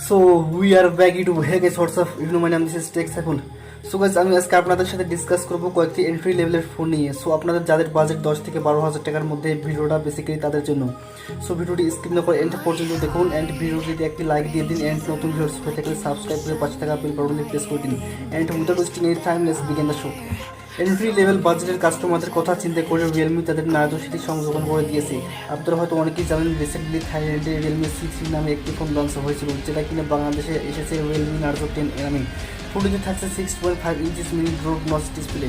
So we are back to hey guys, what's up? You know my name is Saiful. So guys আমি আজকে আপনাদের সাথে discuss করব কয়েকটি এন্ট্রি লেভেলের ফোন নিয়ে। সো আপনাদের যাদের বাজেট 10 থেকে 12,000 টাকার মধ্যে ভিডিওটা বেসিক্যালি তাদের জন্য। সো ভিডিওটি স্কিপ না করে এন্ড পর্যন্ত দেখুন এন্ড ভিডিওটিতে একটি লাইক দিয়ে দিন এন্ড নতুন ভিউয়ার্স হয়ে থাকলে সাবস্ক্রাইব করে পাশে থাকা বেল বাটনটি প্রেস করে দিন and without wasting any time let's begin the show. Entry level বাজেটের কাস্টমারদের কথা চিন্তা করে রিয়েলমি তাদের নার্জো সিটি সংযোজন করে দিয়েছে। আপনারা হয়তো অনেকেই জানেন রিসেন্টলি থাইল্যান্ডে রিয়েলমি 6 নামে একটি ফোন লঞ্চ হয়েছিল, যেটা কিনা বাংলাদেশে এসেছে রিয়েলমি নার্জো 10 নামে। ফোনটিতে থাকছে 6.5 inches mini drop notch display,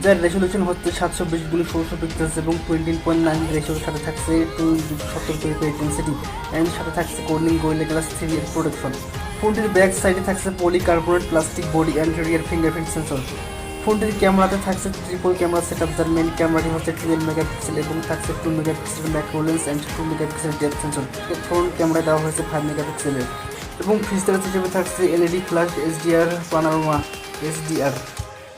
যার রেজলিউশন হচ্ছে 720x1600 পিক্সেলস এবং 20.9 রেশিওর সাথে থাকছে 270 ppi ডেন্সিটি অ্যান্ড সাথে থাকছে কর্নিং গোরিলা গ্লাস 3 এর প্রোটেকশন। ফোনটির ব্যাক সাইডে থাকছে polycarbonate plastic body and rear fingerprint sensor. ফোনটির ক্যামেরাতে থাকছে ট্রিপল ক্যামেরা সেটআপ, যার মেইন ক্যামেরাটি হচ্ছে 12 মেগাপিক্সেল এবং থাকছে 2 megapixel macro lens and 2 megapixel depth sensor. Front ক্যামেরায় দেওয়া হয়েছে 5 মেগাপিক্সেলের এবং ফিচার্স হিসেবে থাকছে LED flash HDR panorama HDR.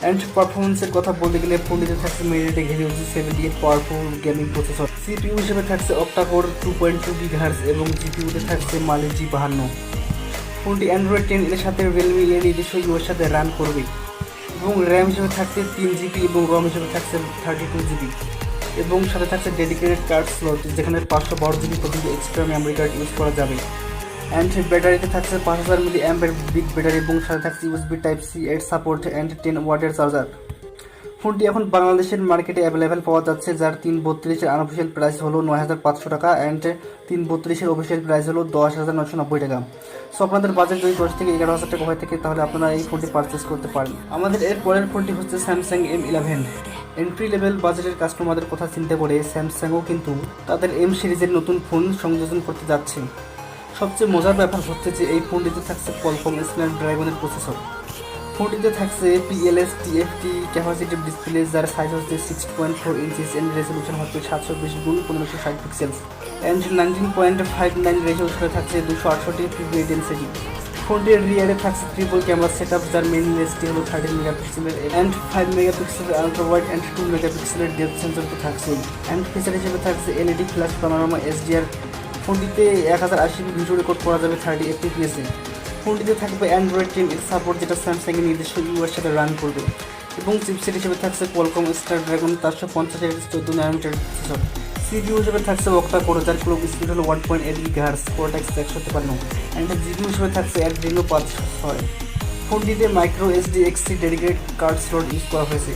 And পারফরমেন্সের কথা বলতে গেলে ফোনটিতে থাকছে MediaTek Helio G78 powerful gaming processor. CPU হিসেবে থাকছে অক্টাকোর 2.2 গিগাহার্টজ এবং জিপিইউতে থাকছে মালি G52। ফোনটি অ্যান্ড্রয়েড 10 এর সাথে রিয়েলমি এর নিজস্ব ইউর সাথে রান করবে এবং র্যাম হিসেবে থাকছে 3GB এবং রম হিসেবে থাকছে 32GB এবং সাথে থাকছে ডেডিকেটেড কার্ড স্লট, যেখানে 512GB প্রতি এক্সট্রা মেমোরি কার্ড ইউজ করা যাবে। অ্যান্ড ব্যাটারিতে থাকছে 5000 মিলি অ্যাম্পের বিগ ব্যাটারি এবং সাথে থাকছে USB Type-C 8 সাপোর্ট অ্যান্ড 10 ওয়াটের চার্জার। ফোনটি এখন বাংলাদেশের মার্কেটে অ্যাভেলেবেল পাওয়া যাচ্ছে, যার 332 এর আনঅফিসিয়াল প্রাইস হলো 9500 টাকা অ্যান্ড 332 এর অফিসিয়াল প্রাইস হলো 10990 টাকা। সো আপনাদের বাজেট যদি 10 থেকে 11,000 টাকা হয়ে থাকে তাহলে আপনারা এই ফোনটি পারচেস করতে পারেন। আমাদের এর পরের ফোনটি হচ্ছে স্যামসাং M11। এন্ট্রি লেভেল বাজেটের কাস্টমারদের কথা চিন্তা করে স্যামসাংও কিন্তু তাদের M সিরিজের নতুন ফোন সংযোজন করতে যাচ্ছে। সবচেয়ে মজার ব্যাপার হচ্ছে যে এই ফোনটিতে থাকছে কোয়ালকম স্ন্যাপড্রাগনের প্রসেসর। ফোনটিতে থাকছে PLS TFT ক্যাপাসিটিভ ডিসপ্লে, যার সাইজ হচ্ছে 6.4 ইঞ্চিস এন্ড রেজলিউশন হচ্ছে 720x1560 পিক্সেলস অ্যান্ড 19.59 রেশিওর সাথে থাকছে 268 ppi ডেন্সিটি। ফোনটির রিয়ারে থাকছে ট্রিপল ক্যামেরা সেটআপ, যার মেইন লেন্সটি হলো 13 মেগাপিক্সেলের অ্যান্ড 5 মেগাপিক্সেলের আলট্রা ওয়াইড অ্যান্ড 2 মেগাপিক্সেলের ডেপথ সেন্সর তো থাকছে। অ্যান্ড ফিচার হিসেবে থাকছে এলইডি ফ্ল্যাশ পানোরামা এইচডিআর। ফোনটিতে 1080p ভিডিও রেকর্ড করা যাবে 30 fps এ। ফোনটিতে থাকবে অ্যান্ড্রয়েড 10 এর সাপোর্ট, যেটা স্যামসাংয়ের নিজস্ব ইউআর সাথে রান করবে এবং চিপসেট হিসেবে থাকছে কোয়ালকম স্ন্যাপড্রাগন 450 এর 14 ন্যানোমিটার প্রসেসর। সিপিইউ হিসেবে থাকছে অক্টা-কোর, যার ক্লক স্পিড হলো 1.8 GHz কোরটেক্স 153 অ্যান্ড জিপিইউ হিসেবে থাকছে Adreno 506। ফোনটিতে micro SD XC dedicated card slot use করা হয়েছে।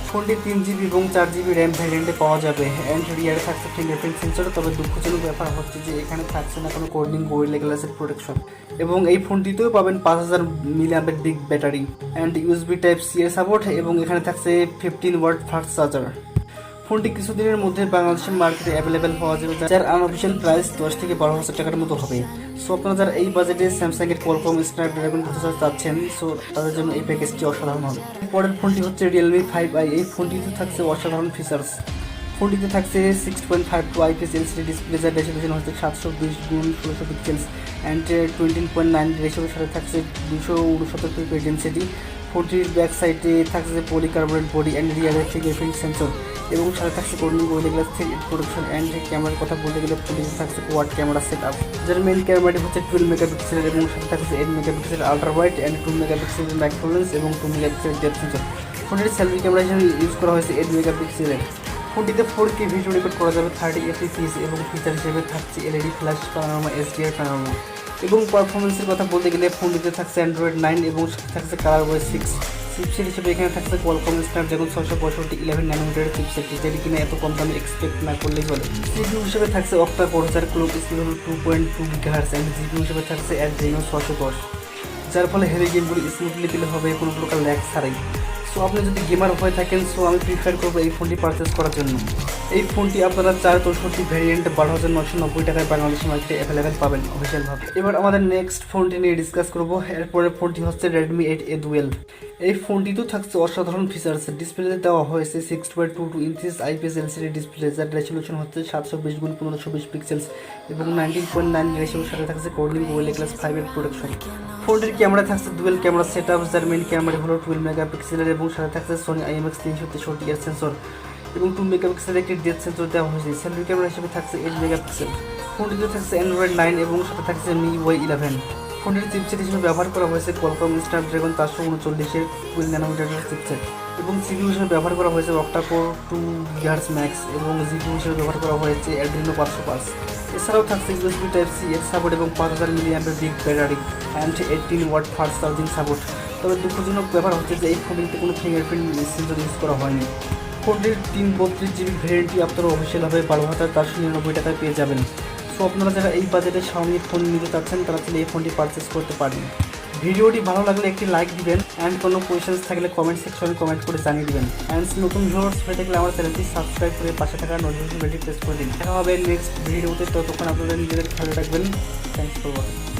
ফোনটি 3GB এবং 4GB র্যাম ভ্যারিয়েন্টে পাওয়া যাবে অ্যান্ড রিয়ারে থাকছে ফিঙ্গারপ্রিন্ট সেন্সর। তবে দুঃখজনক ব্যাপার হচ্ছে যে এখানে থাকছে না কোনো কর্নিং গোরিলা গ্লাসের প্রোটেকশন এবং এই ফোনটিতেও পাবেন 5000 মিলি অ্যাম্পের big battery and USB Type-C এর সাপোর্ট এবং এখানে থাকছে 15 ওয়াট ফাস্ট চার্জার। ফোনটি কিছুদিনের মধ্যে বাংলাদেশের মার্কেটে অ্যাভেলেবেল পাওয়া যাবে, যার আনঅফিসিয়াল প্রাইস 10 থেকে 12,000 টাকার মতো হবে। সো আপনারা যারা এই বাজেটে স্যামসাংয়ের কোয়ালকম স্ন্যাপড্রাগন প্রসেসর চাচ্ছেন, সো তাদের জন্য এই প্যাকেজটি অসাধারণ হবে। পরের ফোনটি হচ্ছে Realme 5i। এই ফোনটিতে থাকছে অসাধারণ ফিচার্স। ফোনটিতে থাকছে 6.52 IPS LCD ডিসপ্লে, যার রেজলিউশন হচ্ছে 720x1600 পিক্সেলস অ্যান্ড 20.9 রেশিওর সাথে থাকছে 269 ppi ডেন্সিটি। ফোনটির ব্যাক সাইডে থাকছে polycarbonate body and rear fingerprint sensor এবং সাথে থাকছে Corning gorilla glass 3 protection. And ক্যামেরার কথা বলতে গেলে ফোনটিতে থাকছে কোয়াড ক্যামেরা সেটআপ, যার মেইন ক্যামেরাটি হচ্ছে 12 মেগাপিক্সেলের এবং সাথে থাকছে 8 মেগাপিক্সেলের আলট্রা ওয়াইড অ্যান্ড 2 মেগাপিক্সেলের ম্যাক্রো লেন্স এবং 2 মেগাপিক্সেলের ডেপথ সেন্সর। ফোনটির সেলফি ক্যামেরা হিসেবে ইউজ করা হয়েছে 8 মেগাপিক্সেলের। ফোনটিতে 4K ভিডিও রেকর্ড করা যাবে 30 fps এবং ফিচার হিসেবে থাকছে এলইডি ফ্ল্যাশ পানোরামা এইচডিআর পানোরামা। এবং পারফরমেন্সের কথা বলতে গেলে ফোনটিতে থাকছে অ্যান্ড্রয়েড 9 এবং সাথে থাকছে কালারওয়েজ 6। চিপসেট হিসেবে এখানে থাকছে কোয়ালকম স্ন্যাপড্রাগন 665 11 ন্যানোমিটারের চিপসেট, যেটি কিনা এত কম দামে এক্সপেক্ট না করলেই চলে। সিপিইউ হিসেবে থাকছে অক্টা-কোর, যার ক্লক স্পিড হলো 2.2 GHz অ্যান্ড জিপিইউ হিসেবে থাকছে Adreno 610, যার ফলে হেভি গেমগুলি স্মুথলি প্লে হবে কোনো প্রকার ল্যাগ ছাড়াই। সো আপনি যদি গেমার হয়ে থাকেন, সো আমি প্রিফার করবো এই ফোনটি পারচেস করার জন্য। এই ফোনটি আপনারা 464 ভ্যারিয়েন্ট 12,990 টাকায় বাংলাদেশের মার্কেটে অ্যাভেলেবেল পাবেন অফিসিয়ালভাবে। এবার আমাদের নেক্সট ফোনটি নিয়ে ডিসকাস করবো। এরপরে ফোনটি হচ্ছে Redmi 8A12। এই ফোনটিতেও থাকছে অসাধারণ ফিচার্স। ডিসপ্লেতে দেওয়া হয়েছে 6.22 ইঞ্চিস IPS LCD ডিসপ্লে, যার রেজলিউশন হচ্ছে 720x1520 পিক্সেলস এবং 19.9 রেশিওর সাথে থাকছে কর্নিং গোরিলা গ্লাস 5 এর প্রোটেকশন। ফোনটির ক্যামেরা থাকছে ডুয়েল ক্যামেরা সেটআপ, যার মেইন ক্যামেরা হলো 12 মেগাপিক্সেলের এবং সাথে থাকছে Sony IMX 363 এর সেন্সর এবং 2 মেগাপিক্সেলের একটি ডেপথ সেন্সর দেওয়া হয়েছে। সেলফি ক্যামেরা হিসেবে থাকছে 8 মেগাপিক্সেল। ফোনটিতে থাকছে অ্যান্ড্রয়েড 9 এবং সাথে থাকছে MIUI 11। ফোনটির চিপসেট হিসেবে ব্যবহার করা হয়েছে কোয়ালকম স্ন্যাপড্রাগন 439-এর 12 ন্যানোমিটারের চিপসেট এবং সিপিইউ হিসেবে ব্যবহার করা হয়েছে অক্টাকোর 2 GHz ম্যাক্স এবং জিপিইউ হিসেবে ব্যবহার করা হয়েছে অ্যাড্রিনো 505। এছাড়াও থাকছে ইউএসবি টাইপ সি এর সাপোর্ট এবং 5000 মিলিঅ্যাম্পের big battery and 18 watt fast charging support. তবে দুঃখজনক ব্যাপার হচ্ছে যে এই ফোনটিতে কোনো ফিঙ্গারপ্রিন্ট সেন্সর ইউজ করা হয়নি। ফোনটির 332GB ভ্যারিয়েন্টটি আপনারা অফিসিয়ালভাবে 12,499 টাকায় পেয়ে যাবেন। সো আপনারা যারা এই বাজেটে শাওমি ফোন নিতে চাচ্ছেন তারা চাইলে এই ফোনটি পারচেস করতে পারেন। ভিডিওটি ভালো লাগলে একটি লাইক দিবেন অ্যান্ড কোনো কোয়েশ্চেন্স থাকলে কমেন্ট সেকশনে কমেন্ট করে জানিয়ে দিবেন। অ্যান্ড নতুন ভিউয়ার্স হয়ে থাকলে আমার চ্যানেলটি সাবস্ক্রাইব করে পাশে থাকা নোটিফিকেশন বেলটি প্রেস করে দিন। দেখা হবে নেক্সট ভিডিওতে, ততক্ষণ আপনাদের নিজেদের খেয়াল রাখবেন। Thanks for watching.